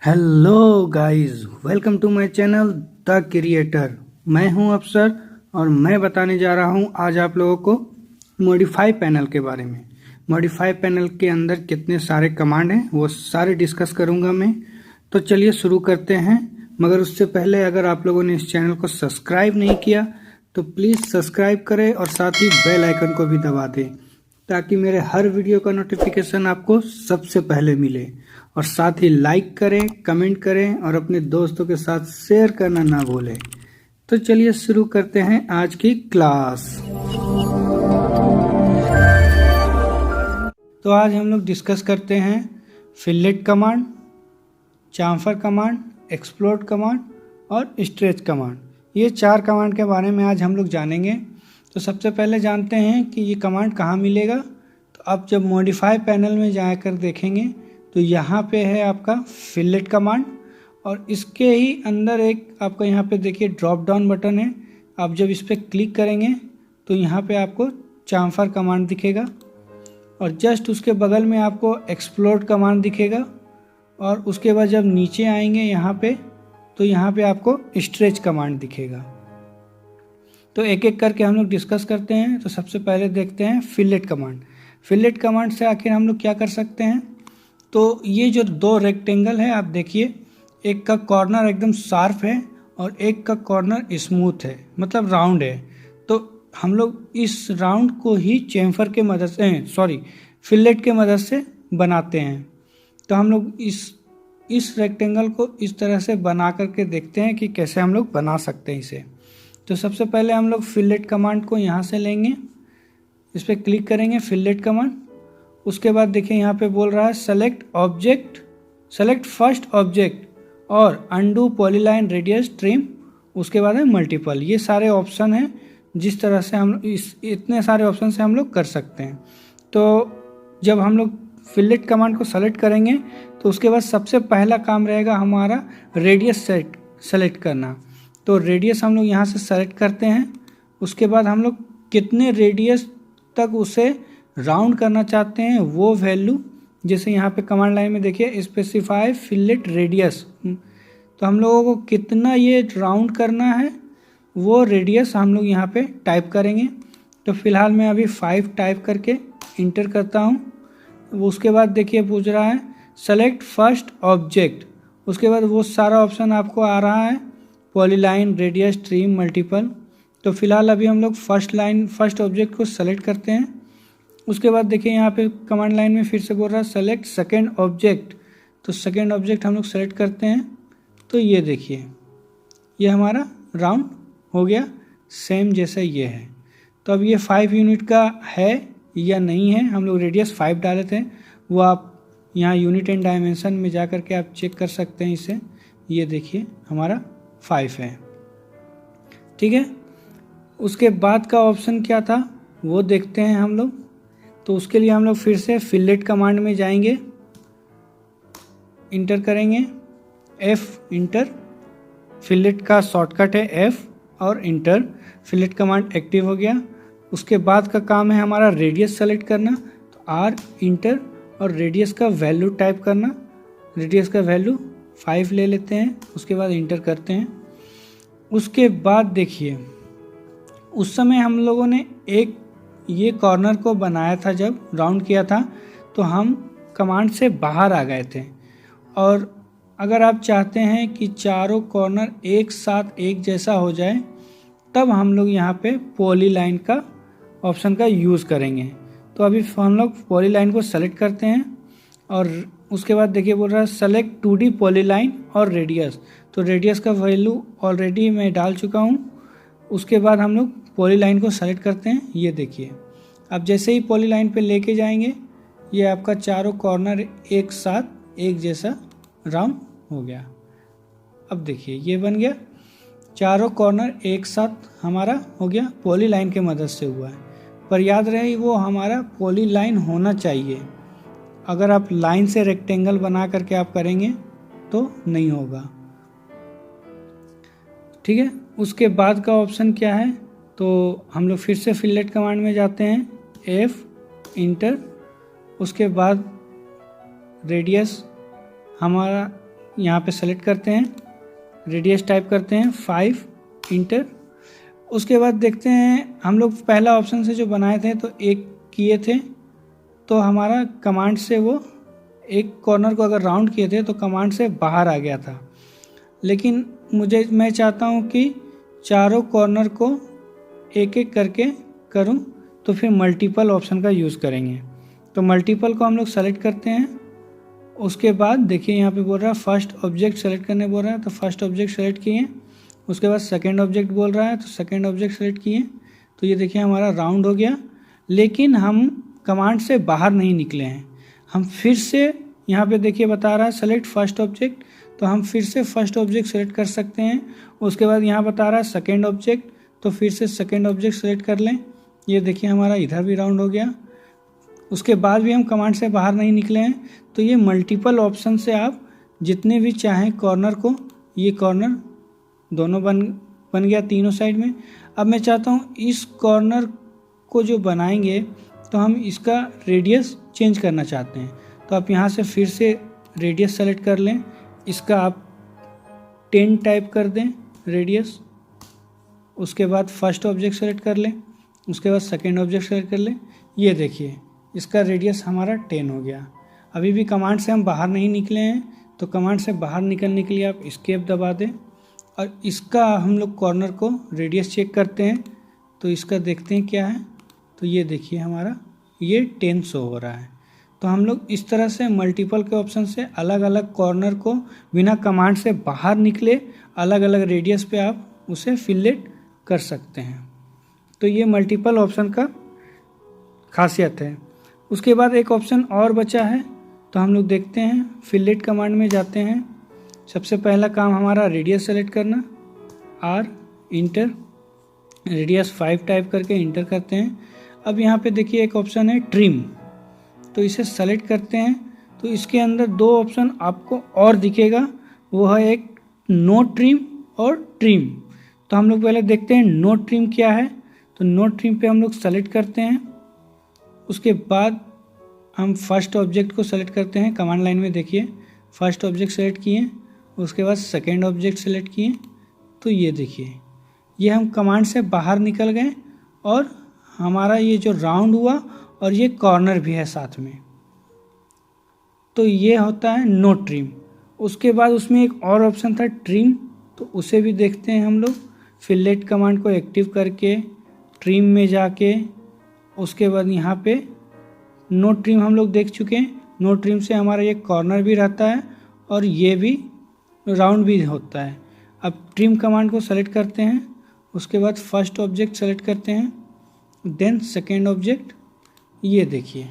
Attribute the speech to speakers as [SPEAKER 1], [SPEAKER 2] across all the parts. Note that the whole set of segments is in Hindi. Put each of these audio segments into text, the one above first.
[SPEAKER 1] Hello guys, welcome to my channel the creator. मैं हूं अफसर और मैं बताने जा रहा हूं आज आप लोगों को मॉडिफाई पैनल के बारे में। मॉडिफाई पैनल के अंदर कितने सारे कमांड हैं वो सारे डिस्कस करूंगा मैं। तो चलिए शुरू करते हैं। मगर उससे पहले अगर आप लोगों ने इस चैनल को सब्सक्राइब नहीं किया तो प्लीज़ सब्सक्राइब करें और साथ ही बेल आइकन को भी दबा दें ताकि मेरे हर वीडियो का नोटिफिकेशन आपको सबसे पहले मिले। और साथ ही लाइक करें, कमेंट करें और अपने दोस्तों के साथ शेयर करना ना भूलें। तो चलिए शुरू करते हैं आज की क्लास। तो आज हम लोग डिस्कस करते हैं fillet command, chamfer command, explode command और स्ट्रेच कमांड। ये 4 कमांड के बारे में आज हम लोग जानेंगे। तो सबसे पहले जानते हैं कि ये कमांड कहाँ मिलेगा। तो आप जब मॉडिफाई पैनल में जाकर देखेंगे तो यहाँ पे है आपका फिलेट कमांड और इसके ही अंदर एक आपका यहाँ पे देखिए ड्रॉप डाउन बटन है। आप जब इस पर क्लिक करेंगे तो यहाँ पे आपको चाम्फर कमांड दिखेगा और जस्ट उसके बगल में आपको एक्सप्लोड कमांड दिखेगा। और उसके बाद जब नीचे आएंगे यहाँ पे तो यहाँ पे आपको स्ट्रेच कमांड दिखेगा। तो एक एक करके हम लोग डिस्कस करते हैं। तो सबसे पहले देखते हैं फिलेट कमांड। फिलेट कमांड से आखिर हम लोग क्या कर सकते हैं। तो ये जो 2 रेक्टेंगल है आप देखिए, एक का कॉर्नर एकदम शार्प है और एक का कॉर्नर स्मूथ है, मतलब राउंड है। तो हम लोग इस राउंड को ही चेम्फर के मदद से फिलेट के मदद से बनाते हैं। तो हम लोग इस रेक्टेंगल को इस तरह से बना करके देखते हैं कि कैसे हम लोग बना सकते हैं इसे। तो सबसे पहले हम लोग फिलेट कमांड को यहाँ से लेंगे, इस पर क्लिक करेंगे फिलेट कमांड। उसके बाद देखिए यहाँ पे बोल रहा है सेलेक्ट फर्स्ट ऑब्जेक्ट और अनडू पॉलीलाइन रेडियस ट्रिम। उसके बाद है मल्टीपल। ये सारे ऑप्शन हैं जिस तरह से हम इतने सारे ऑप्शन से हम लोग कर सकते हैं। तो जब हम लोग फिलेट कमांड को सेलेक्ट करेंगे तो उसके बाद सबसे पहला काम रहेगा हमारा रेडियस सेलेक्ट करना। तो रेडियस हम लोग यहाँ से सेलेक्ट करते हैं। उसके बाद हम लोग कितने रेडियस तक उसे राउंड करना चाहते हैं वो वैल्यू, जैसे यहाँ पे कमांड लाइन में देखिए स्पेसिफाई फिलेट रेडियस। तो हम लोगों को कितना ये राउंड करना है वो रेडियस हम लोग यहाँ पे टाइप करेंगे। तो फिलहाल मैं अभी 5 टाइप करके इंटर करता हूँ। उसके बाद देखिए पूछ रहा है सेलेक्ट फर्स्ट ऑब्जेक्ट। उसके बाद वो सारा ऑप्शन आपको आ रहा है, पॉलीलाइन रेडियस ट्रिम मल्टीपल। तो फिलहाल अभी हम लोग फर्स्ट ऑब्जेक्ट को सेलेक्ट करते हैं। उसके बाद देखिए यहाँ पे कमांड लाइन में फिर से बोल रहा है सेलेक्ट सेकेंड ऑब्जेक्ट। तो सेकेंड ऑब्जेक्ट हम लोग सेलेक्ट करते हैं। तो ये देखिए ये हमारा राउंड हो गया, सेम जैसा ये है। तो अब ये 5 यूनिट का है या नहीं है, हम लोग रेडियस 5 डाले थे, वो आप यहाँ यूनिट एंड डायमेंशन में जा कर के आप चेक कर सकते हैं इसे। ये देखिए हमारा 5 है, ठीक है। उसके बाद का ऑप्शन क्या था वो देखते हैं हम लोग। तो उसके लिए हम लोग फिर से फिलेट कमांड में जाएंगे, इंटर करेंगे F इंटर। फिलेट का शॉर्टकट है F और इंटर। फिलेट कमांड एक्टिव हो गया। उसके बाद का काम है हमारा रेडियस सेलेक्ट करना। तो R इंटर और रेडियस का वैल्यू टाइप करना। रेडियस का वैल्यू 5 ले लेते हैं। उसके बाद इंटर करते हैं। उसके बाद देखिए उस समय हम लोगों ने एक ये कॉर्नर को बनाया था, जब राउंड किया था तो हम कमांड से बाहर आ गए थे। और अगर आप चाहते हैं कि चारों कॉर्नर एक साथ एक जैसा हो जाए तब हम लोग यहाँ पे पॉलीलाइन का ऑप्शन का यूज़ करेंगे। तो अभी हम लोग पॉलीलाइन को सेलेक्ट करते हैं और उसके बाद देखिए बोल रहा है सेलेक्ट 2D पॉलीलाइन और रेडियस। तो रेडियस का वैल्यू ऑलरेडी मैं डाल चुका हूँ। उसके बाद हम लोग पॉलीलाइन को सेलेक्ट करते हैं। ये देखिए अब जैसे ही पॉलीलाइन पे लेके जाएंगे ये आपका चारों कॉर्नर एक साथ एक जैसा राउंड हो गया। अब देखिए ये बन गया, चारों कॉर्नर एक साथ हमारा हो गया, पॉलीलाइन के मदद से हुआ है। पर याद रहे वो हमारा पॉलीलाइन होना चाहिए। अगर आप लाइन से रेक्टेंगल बना करके आप करेंगे तो नहीं होगा, ठीक है। उसके बाद का ऑप्शन क्या है, तो हम लोग फिर से फिलेट कमांड में जाते हैं, F इंटर। उसके बाद रेडियस हमारा यहाँ पे सेलेक्ट करते हैं, रेडियस टाइप करते हैं 5, इंटर। उसके बाद देखते हैं हम लोग पहला ऑप्शन से जो बनाए थे तो एक किए थे, तो हमारा कमांड से वो एक कॉर्नर को अगर राउंड किए थे तो कमांड से बाहर आ गया था। लेकिन मैं चाहता हूँ कि चारों कॉर्नर को एक एक करके करूँ, तो फिर मल्टीपल ऑप्शन का यूज़ करेंगे। तो मल्टीपल को हम लोग सेलेक्ट करते हैं। उसके बाद देखिए यहाँ पे बोल रहा है फर्स्ट ऑब्जेक्ट सेलेक्ट करने बोल रहा है, तो फर्स्ट ऑब्जेक्ट सेलेक्ट किए। उसके बाद सेकंड ऑब्जेक्ट बोल रहा है, तो सेकंड ऑब्जेक्ट सेलेक्ट किए। तो ये देखिए हमारा राउंड हो गया, लेकिन हम कमांड से बाहर नहीं निकले हैं। हम फिर से यहाँ पे देखिए बता रहा है सेलेक्ट फर्स्ट ऑब्जेक्ट, तो हम फिर से फर्स्ट ऑब्जेक्ट सेलेक्ट कर सकते हैं। उसके बाद यहाँ बता रहा है सेकंड ऑब्जेक्ट, तो फिर से सेकंड ऑब्जेक्ट सेलेक्ट कर लें। ये देखिए हमारा इधर भी राउंड हो गया। उसके बाद भी हम कमांड से बाहर नहीं निकले हैं। तो ये मल्टीपल ऑप्शन से आप जितने भी चाहें कॉर्नर को, ये कॉर्नर दोनों बन गया तीनों साइड में। अब मैं चाहता हूँ इस कॉर्नर को जो बनाएंगे तो हम इसका रेडियस चेंज करना चाहते हैं। तो आप यहाँ से फिर से रेडियस सेलेक्ट कर लें, इसका आप 10 टाइप कर दें रेडियस। उसके बाद फर्स्ट ऑब्जेक्ट सेलेक्ट कर लें, उसके बाद सेकंड ऑब्जेक्ट सेलेक्ट कर लें। ये देखिए इसका रेडियस हमारा 10 हो गया। अभी भी कमांड से हम बाहर नहीं निकले हैं, तो कमांड से बाहर निकलने के लिए आप एस्केप दबा दें और इसका हम लोग कॉर्नर को रेडियस चेक करते हैं। तो इसका देखते हैं क्या है, तो ये देखिए हमारा ये 10 शो हो रहा है। तो हम लोग इस तरह से मल्टीपल के ऑप्शन से अलग अलग कॉर्नर को बिना कमांड से बाहर निकले अलग अलग रेडियस पे आप उसे फिलेट कर सकते हैं। तो ये मल्टीपल ऑप्शन का खासियत है। उसके बाद एक ऑप्शन और बचा है, तो हम लोग देखते हैं फिलेट कमांड में जाते हैं। सबसे पहला काम हमारा रेडियस सेलेक्ट करना, आर इंटर, रेडियस 5 टाइप करके इंटर करते हैं। अब यहाँ पे देखिए एक ऑप्शन है ट्रिम, तो इसे सेलेक्ट करते हैं। तो इसके अंदर दो ऑप्शन आपको और दिखेगा, वो है एक नो ट्रिम और ट्रिम। तो हम लोग पहले देखते हैं नो ट्रिम क्या है। तो नो ट्रिम पे हम लोग सेलेक्ट करते हैं। उसके बाद हम फर्स्ट ऑब्जेक्ट को सेलेक्ट करते हैं। कमांड लाइन में देखिए फर्स्ट ऑब्जेक्ट सेलेक्ट किए, उसके बाद सेकेंड ऑब्जेक्ट सेलेक्ट किए। तो ये देखिए ये हम कमांड से बाहर निकल गए और हमारा ये जो राउंड हुआ और ये कॉर्नर भी है साथ में। तो ये होता है नो ट्रिम। उसके बाद उसमें एक और ऑप्शन था ट्रिम, तो उसे भी देखते हैं हम लोग। फिलेट कमांड को एक्टिव करके ट्रिम में जाके उसके बाद यहाँ पे नो ट्रिम हम लोग देख चुके हैं। नो ट्रिम से हमारा ये कॉर्नर भी रहता है और ये भी राउंड भी होता है। अब ट्रिम कमांड को सेलेक्ट करते हैं, उसके बाद फर्स्ट ऑब्जेक्ट सेलेक्ट करते हैं, देन सेकेंड ऑब्जेक्ट। ये देखिए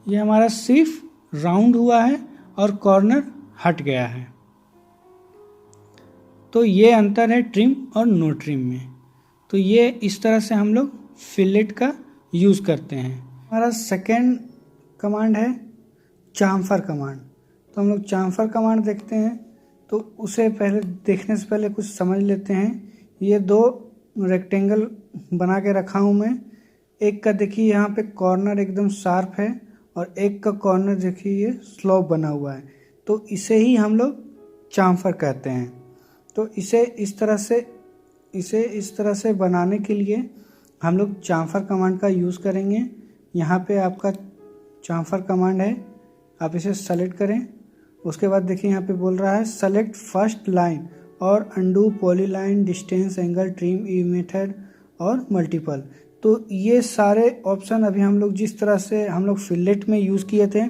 [SPEAKER 1] ये हमारा सिर्फ राउंड हुआ है और कॉर्नर हट गया है। तो ये अंतर है ट्रिम और नो ट्रिम में। तो ये इस तरह से हम लोग फिलेट का यूज़ करते हैं। हमारा सेकेंड कमांड है चाम्फर कमांड। तो हम लोग चाम्फर कमांड देखते हैं, तो उसे पहले देखने से पहले कुछ समझ लेते हैं। ये दो रेक्टेंगल बना के रखा हूँ मैं। एक का देखिए यहाँ पे कॉर्नर एकदम शार्प है और एक का कॉर्नर देखिए ये स्लोप बना हुआ है। तो इसे ही हम लोग चाम्फर कहते हैं। तो इसे इस तरह से बनाने के लिए हम लोग चाम्फर कमांड का यूज़ करेंगे। यहाँ पे आपका चाम्फर कमांड है, आप इसे सेलेक्ट करें। उसके बाद देखिए यहाँ पे बोल रहा है सेलेक्ट फर्स्ट लाइन और undo polyline distance angle trim E method और मल्टीपल। तो ये सारे ऑप्शन अभी हम लोग जिस तरह से हम लोग फिलेट में यूज़ किए थे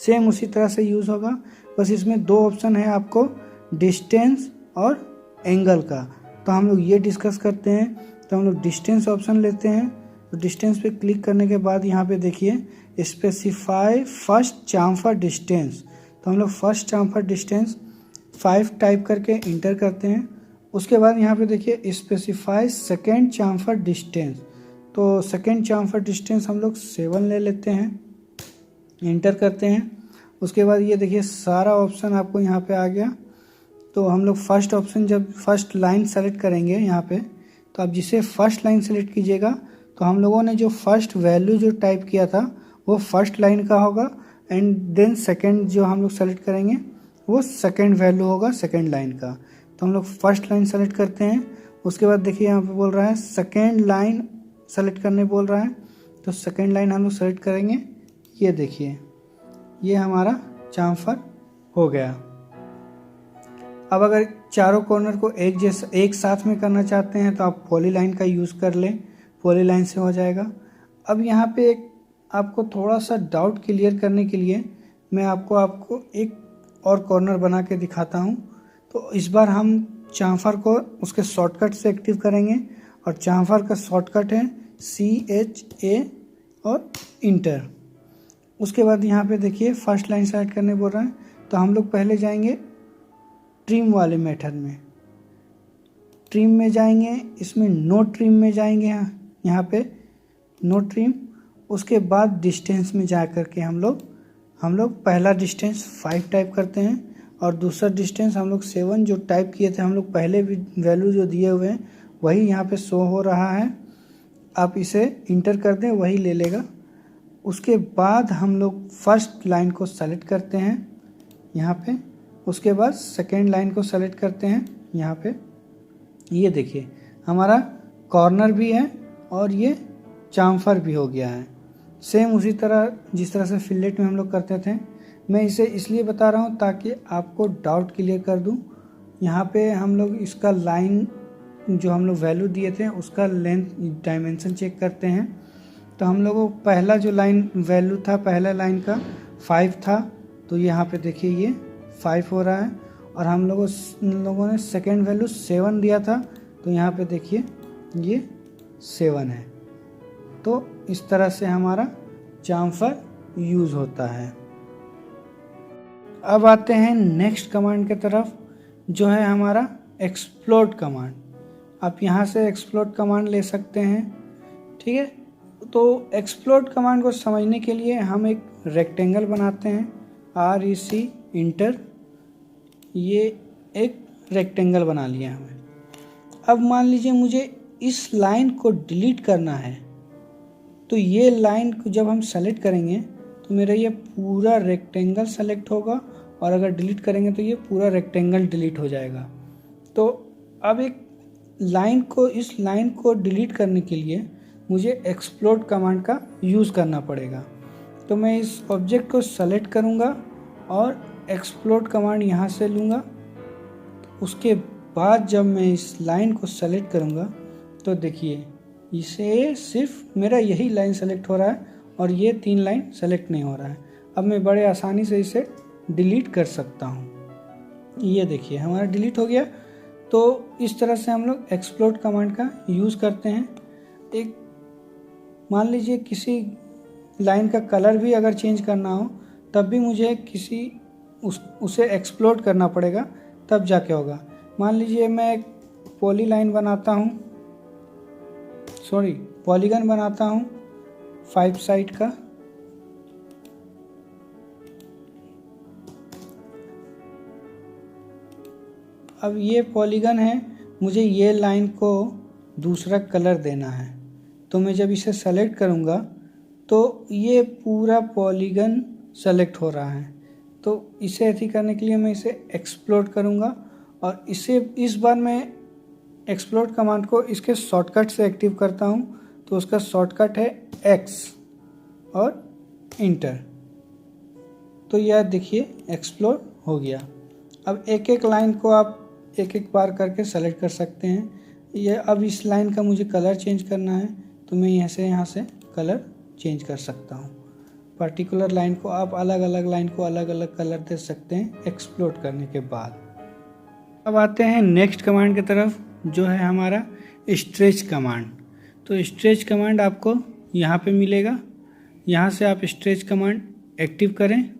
[SPEAKER 1] सेम उसी तरह से यूज़ होगा। बस इसमें दो ऑप्शन है आपको डिस्टेंस और एंगल का। तो हम लोग ये डिस्कस करते हैं। तो हम लोग डिस्टेंस ऑप्शन लेते हैं। तो डिस्टेंस पे क्लिक करने के बाद यहाँ पे देखिए स्पेसिफाई फर्स्ट चाम्फर डिस्टेंस। तो हम लोग फर्स्ट चाम्फर डिस्टेंस 5 टाइप करके इंटर करते हैं। उसके बाद यहाँ पे देखिए स्पेसिफाई सेकेंड चाम्फर डिस्टेंस। तो सेकेंड चाम्फर डिस्टेंस हम लोग 7 ले लेते हैं, इंटर करते हैं। उसके बाद ये देखिए सारा ऑप्शन आपको यहाँ पे आ गया। तो हम लोग फर्स्ट ऑप्शन जब फर्स्ट लाइन सेलेक्ट करेंगे यहाँ पे, तो आप जिसे फर्स्ट लाइन सेलेक्ट कीजिएगा तो हम लोगों ने जो फर्स्ट वैल्यू जो टाइप किया था वो फर्स्ट लाइन का होगा। एंड देन सेकंड जो हम लोग सेलेक्ट करेंगे वो सेकेंड वैल्यू होगा सेकेंड लाइन का। तो हम लोग फर्स्ट लाइन सेलेक्ट करते हैं। उसके बाद देखिए यहाँ पे बोल रहा है सेकेंड लाइन सेलेक्ट करने बोल रहा है, तो सेकेंड लाइन हम लोग सेलेक्ट करेंगे। ये देखिए ये हमारा चामफर हो गया। अब अगर चारों कॉर्नर को एक साथ में करना चाहते हैं तो आप पॉलीलाइन का यूज़ कर लें, पॉलीलाइन से हो जाएगा। अब यहाँ पे आपको थोड़ा सा डाउट क्लियर करने के लिए मैं आपको एक और कॉर्नर बना के दिखाता हूँ। तो इस बार हम चामफर को उसके शॉर्टकट से एक्टिव करेंगे, और चामफर का शॉर्टकट है CHA और इंटर। उसके बाद यहाँ पे देखिए फर्स्ट लाइन सेलेक्ट करने बोल रहा है, तो हम लोग पहले जाएंगे ट्रिम वाले मेथड में, ट्रिम में जाएंगे, इसमें नो ट्रिम में जाएंगे, यहाँ पे नो ट्रिम। उसके बाद डिस्टेंस में जा कर के हम लोग पहला डिस्टेंस 5 टाइप करते हैं, और दूसरा डिस्टेंस हम लोग 7 जो टाइप किए थे हम लोग पहले भी वैल्यू जो दिए हुए हैं वही यहाँ पे शो हो रहा है। आप इसे इंटर कर दें वही ले लेगा। उसके बाद हम लोग फर्स्ट लाइन को सेलेक्ट करते हैं यहाँ पे, उसके बाद सेकेंड लाइन को सेलेक्ट करते हैं यहाँ पे। ये देखिए हमारा कॉर्नर भी है और ये चामफर भी हो गया है, सेम उसी तरह जिस तरह से फिलेट में हम लोग करते थे। मैं इसे इसलिए बता रहा हूँ ताकि आपको डाउट क्लियर कर दूँ। यहाँ पे हम लोग इसका लाइन जो हम लोग वैल्यू दिए थे उसका लेंथ डायमेंशन चेक करते हैं। तो हम लोगों को पहला जो लाइन वैल्यू था पहला लाइन का 5 था, तो यहाँ पे देखिए ये 5 हो रहा है। और हम लोगों ने सेकेंड वैल्यू 7 दिया था, तो यहाँ पे देखिए ये 7 है। तो इस तरह से हमारा चामफर यूज़ होता है। अब आते हैं नेक्स्ट कमांड के तरफ, जो है हमारा एक्सप्लोड कमांड। आप यहाँ से एक्सप्लोड कमांड ले सकते हैं, ठीक है। तो एक्सप्लोड कमांड को समझने के लिए हम एक रेक्टेंगल बनाते हैं, REC इंटर। ये एक रेक्टेंगल बना लिया हमें। अब मान लीजिए मुझे इस लाइन को डिलीट करना है, तो ये लाइन को जब हम सेलेक्ट करेंगे तो मेरा ये पूरा रेक्टेंगल सेलेक्ट होगा, और अगर डिलीट करेंगे तो ये पूरा रेक्टेंगल डिलीट हो जाएगा। तो अब इस लाइन को डिलीट करने के लिए मुझे एक्सप्लोड कमांड का यूज़ करना पड़ेगा। तो मैं इस ऑब्जेक्ट को सेलेक्ट करूँगा और एक्सप्लोड कमांड यहाँ से लूँगा। उसके बाद जब मैं इस लाइन को सेलेक्ट करूँगा तो देखिए इसे सिर्फ मेरा यही लाइन सेलेक्ट हो रहा है और ये 3 लाइन सेलेक्ट नहीं हो रहा है। अब मैं बड़े आसानी से इसे डिलीट कर सकता हूँ। ये देखिए हमारा डिलीट हो गया। तो इस तरह से हम लोग एक्सप्लोड कमांड का यूज़ करते हैं। एक मान लीजिए किसी लाइन का कलर भी अगर चेंज करना हो तब भी मुझे उसे एक्सप्लोड करना पड़ेगा, तब जाके होगा। मान लीजिए मैं एक पॉलीगन बनाता हूँ 5 साइड का। अब ये पॉलीगन है, मुझे ये लाइन को दूसरा कलर देना है। तो मैं जब इसे सेलेक्ट करूँगा तो ये पूरा पॉलीगन सेलेक्ट हो रहा है। तो इसे ऐसे करने के लिए मैं इसे एक्सप्लोड करूँगा, और इस बार मैं एक्सप्लोड कमांड को इसके शॉर्टकट से एक्टिव करता हूँ। तो उसका शॉर्टकट है X और इंटर। तो यह देखिए एक्सप्लोड हो गया। अब एक एक लाइन को आप एक एक बार करके सेलेक्ट कर सकते हैं। अब इस लाइन का मुझे कलर चेंज करना है, तो मैं यहाँ से कलर चेंज कर सकता हूँ। पर्टिकुलर लाइन को आप अलग अलग कलर दे सकते हैं एक्सप्लोड करने के बाद। अब आते हैं नेक्स्ट कमांड की तरफ, जो है हमारा स्ट्रेच कमांड। तो स्ट्रेच कमांड आपको यहाँ पे मिलेगा। यहाँ से आप स्ट्रेच कमांड एक्टिव करें,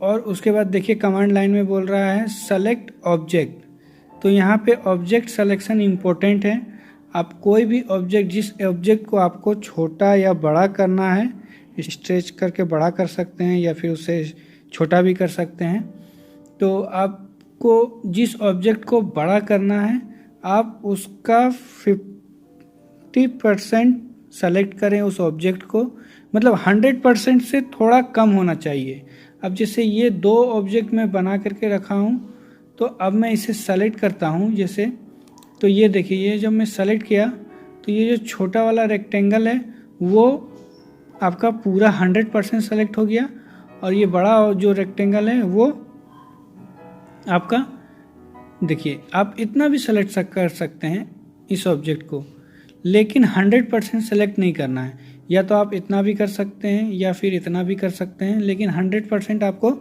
[SPEAKER 1] और उसके बाद देखिए कमांड लाइन में बोल रहा है सेलेक्ट ऑब्जेक्ट। तो यहाँ पे ऑब्जेक्ट सिलेक्शन इम्पोर्टेंट है। आप कोई भी ऑब्जेक्ट, जिस ऑब्जेक्ट को आपको छोटा या बड़ा करना है, स्ट्रेच करके बड़ा कर सकते हैं या फिर उसे छोटा भी कर सकते हैं। तो आपको जिस ऑब्जेक्ट को बड़ा करना है आप उसका 50% सेलेक्ट करें उस ऑब्जेक्ट को, मतलब 100% से थोड़ा कम होना चाहिए। अब जैसे ये 2 ऑब्जेक्ट मैं बना करके रखा हूँ, तो अब मैं इसे सेलेक्ट करता हूँ जैसे, तो ये देखिए ये जब मैं सेलेक्ट किया तो ये जो छोटा वाला रेक्टेंगल है वो आपका पूरा 100% सेलेक्ट हो गया, और ये बड़ा जो रेक्टेंगल है वो आपका, देखिए आप इतना भी सेलेक्ट कर सकते हैं इस ऑब्जेक्ट को, लेकिन 100% सेलेक्ट नहीं करना है। या तो आप इतना भी कर सकते हैं या फिर इतना भी कर सकते हैं, लेकिन 100% आपको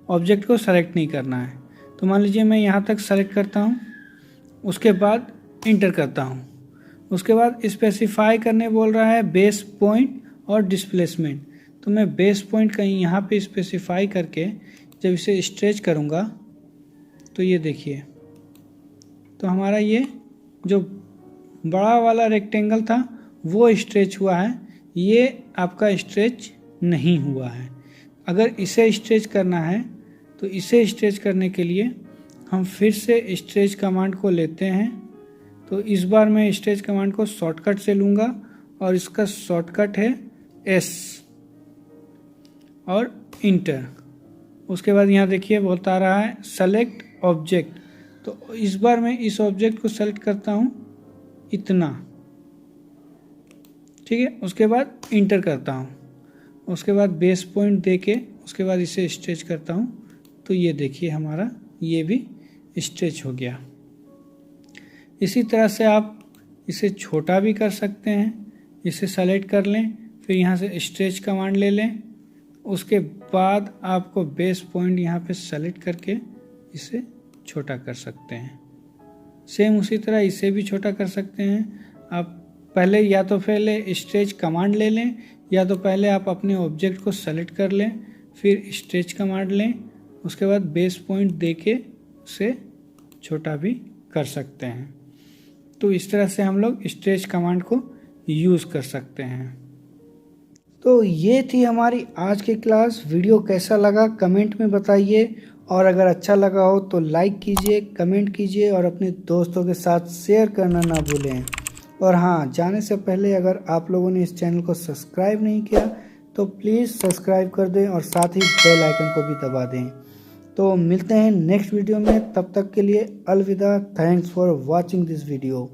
[SPEAKER 1] ऑब्जेक्ट को सेलेक्ट नहीं करना है। तो मान लीजिए मैं यहाँ तक सेलेक्ट करता हूँ, उसके बाद इंटर करता हूँ, उसके बाद स्पेसिफाई करने बोल रहा है बेस पॉइंट और डिस्प्लेसमेंट। तो मैं बेस पॉइंट कहीं यहाँ पे स्पेसिफाई करके जब इसे स्ट्रेच करूँगा तो ये देखिए, तो हमारा ये जो बड़ा वाला रेक्टेंगल था वो स्ट्रेच हुआ है, ये आपका स्ट्रेच नहीं हुआ है। अगर इसे स्ट्रेच करना है तो इसे स्ट्रेच करने के लिए हम फिर से स्ट्रेच कमांड को लेते हैं। तो इस बार मैं स्ट्रेच कमांड को शॉर्टकट से लूँगा और इसका शॉर्टकट है एस और इंटर। उसके बाद यहाँ देखिए बोलता आ रहा है सेलेक्ट ऑब्जेक्ट, तो इस बार मैं इस ऑब्जेक्ट को सेलेक्ट करता हूँ इतना, ठीक है। उसके बाद इंटर करता हूँ, उसके बाद बेस पॉइंट देके उसके बाद इसे स्ट्रेच करता हूँ, तो ये देखिए हमारा ये भी स्ट्रेच हो गया। इसी तरह से आप इसे छोटा भी कर सकते हैं, इसे सेलेक्ट कर लें, फिर यहाँ से स्ट्रेच कमांड ले लें, उसके बाद आपको बेस पॉइंट यहाँ पे सेलेक्ट करके इसे छोटा कर सकते हैं। सेम उसी तरह इसे भी छोटा कर सकते हैं। आप पहले या तो पहले स्ट्रेच कमांड ले लें, या तो पहले आप अपने ऑब्जेक्ट को सेलेक्ट कर लें, फिर स्ट्रेच कमांड लें, उसके बाद बेस पॉइंट देके उसे छोटा भी कर सकते हैं। तो इस तरह से हम लोग स्ट्रेच कमांड को यूज़ कर सकते हैं। तो ये थी हमारी आज की क्लास। वीडियो कैसा लगा कमेंट में बताइए, और अगर अच्छा लगा हो तो लाइक कीजिए, कमेंट कीजिए और अपने दोस्तों के साथ शेयर करना ना भूलें। और हाँ, जाने से पहले अगर आप लोगों ने इस चैनल को सब्सक्राइब नहीं किया तो प्लीज़ सब्सक्राइब कर दें और साथ ही बेल आइकन को भी दबा दें। तो मिलते हैं नेक्स्ट वीडियो में, तब तक के लिए अलविदा। Thanks for watching this video.